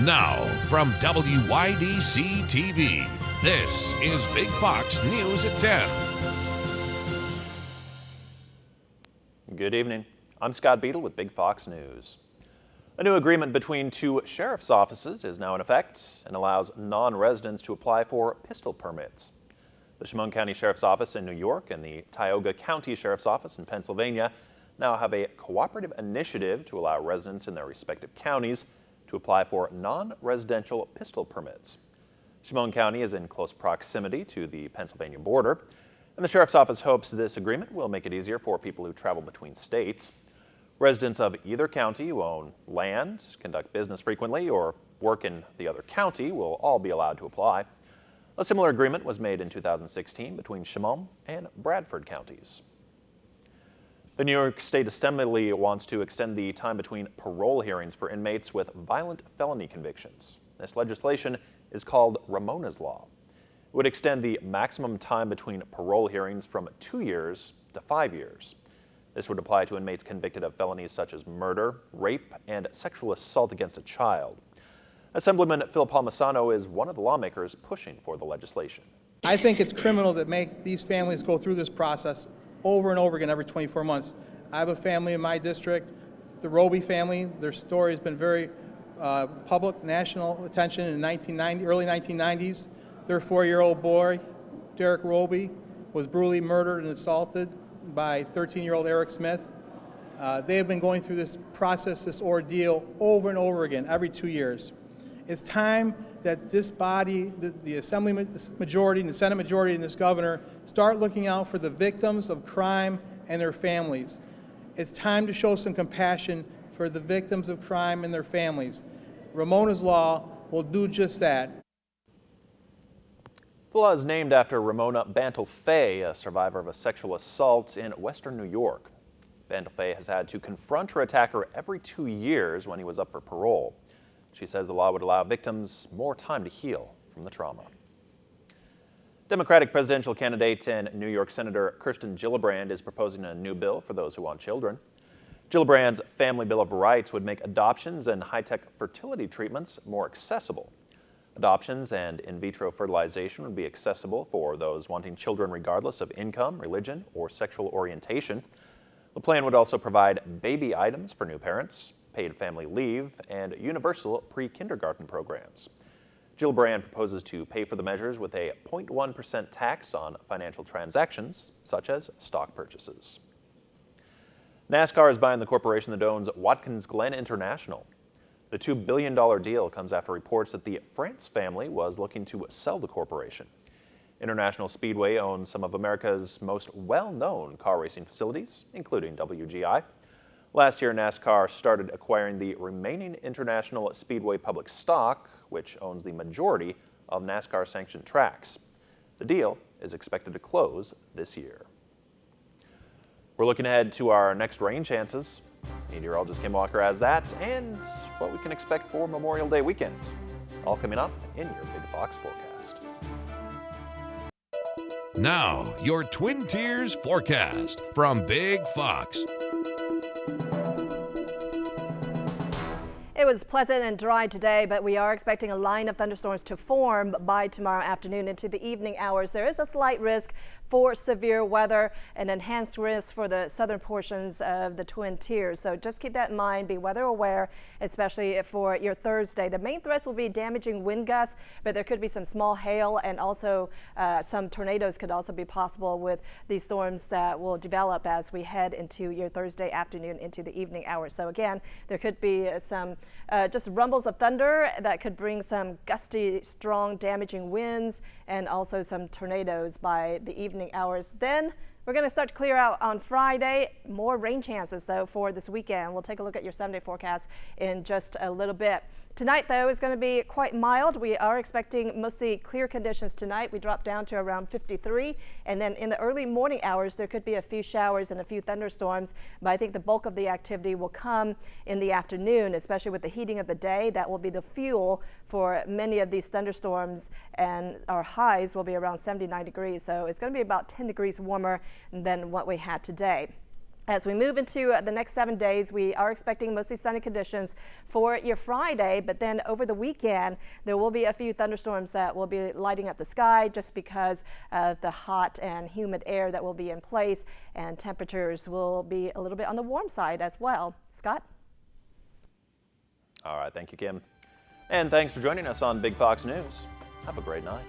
Now, from WYDC TV, this is Big Fox News at 10. Good evening. I'm Scott Beadle with Big Fox News. A new agreement between two sheriff's offices is now in effect and allows non-residents to apply for pistol permits. The Chemung County Sheriff's Office in New York and the Tioga County Sheriff's Office in Pennsylvania now have a cooperative initiative to allow residents in their respective counties to apply for non-residential pistol permits. Chemung County is in close proximity to the Pennsylvania border, and the Sheriff's Office hopes this agreement will make it easier for people who travel between states. Residents of either county who own land, conduct business frequently, or work in the other county will all be allowed to apply. A similar agreement was made in 2016 between Chemung and Bradford counties. The New York State Assembly wants to extend the time between parole hearings for inmates with violent felony convictions. This legislation is called Ramona's Law. It would extend the maximum time between parole hearings from 2 years to 5 years. This would apply to inmates convicted of felonies such as murder, rape, and sexual assault against a child. Assemblyman Phil Palmisano is one of the lawmakers pushing for the legislation. I think it's criminal that make these families go through this process over and over again every 24 months. I have a family in my district, the Roby family. Their story has been very public, national attention in the early 1990s. Their 4-year-old boy, Derek Roby, was brutally murdered and assaulted by 13-year-old Eric Smith. They have been going through this process, this ordeal, over and over again, every 2 years. It's time that this body, the Assembly majority and the Senate majority and this governor start looking out for the victims of crime and their families. It's time to show some compassion for the victims of crime and their families. Ramona's Law will do just that. The law is named after Ramona Bantle Fay, a survivor of a sexual assault in Western New York. Bantle Fay has had to confront her attacker every 2 years when he was up for parole. She says the law would allow victims more time to heal from the trauma. Democratic presidential candidate and New York Senator Kirsten Gillibrand is proposing a new bill for those who want children. Gillibrand's Family Bill of Rights would make adoptions and high-tech fertility treatments more accessible. Adoptions and in vitro fertilization would be accessible for those wanting children regardless of income, religion, or sexual orientation. The plan would also provide baby items for new parents, paid family leave, and universal pre-kindergarten programs. Gillibrand proposes to pay for the measures with a 0.1% tax on financial transactions, such as stock purchases. NASCAR is buying the corporation that owns Watkins Glen International. The $2 billion deal comes after reports that the France family was looking to sell the corporation. International Speedway owns some of America's most well-known car racing facilities, including WGI. Last year, NASCAR started acquiring the remaining International Speedway public stock, which owns the majority of NASCAR-sanctioned tracks. The deal is expected to close this year. We're looking ahead to our next rain chances. Meteorologist Kim Walker has that and what we can expect for Memorial Day weekend. All coming up in your Big Fox forecast. Now, your Twin Tiers forecast from Big Fox. It was pleasant and dry today, but we are expecting a line of thunderstorms to form by tomorrow afternoon into the evening hours. There is a slight risk for severe weather, an enhanced risk for the southern portions of the Twin Tiers. So just keep that in mind. Be weather aware, especially for your Thursday. The main threats will be damaging wind gusts, but there could be some small hail and also some tornadoes could also be possible with these storms that will develop as we head into your Thursday afternoon into the evening hours. So again, there could be some just rumbles of thunder that could bring some gusty, strong, damaging winds and also some tornadoes by the evening hours. Then we're going to start to clear out on Friday. More rain chances, though, for this weekend. We'll take a look at your 7-day forecast in just a little bit. Tonight, though, is going to be quite mild. We are expecting mostly clear conditions tonight. We drop down to around 53. And then in the early morning hours, there could be a few showers and a few thunderstorms. But I think the bulk of the activity will come in the afternoon, especially with the heating of the day. That will be the fuel for many of these thunderstorms. And our highs will be around 79 degrees. So it's going to be about 10 degrees warmer than what we had today. As we move into the next 7 days, we are expecting mostly sunny conditions for your Friday, but then over the weekend, there will be a few thunderstorms that will be lighting up the sky just because of the hot and humid air that will be in place, and temperatures will be a little bit on the warm side as well. Scott? All right, thank you, Kim. And thanks for joining us on Big Fox News. Have a great night.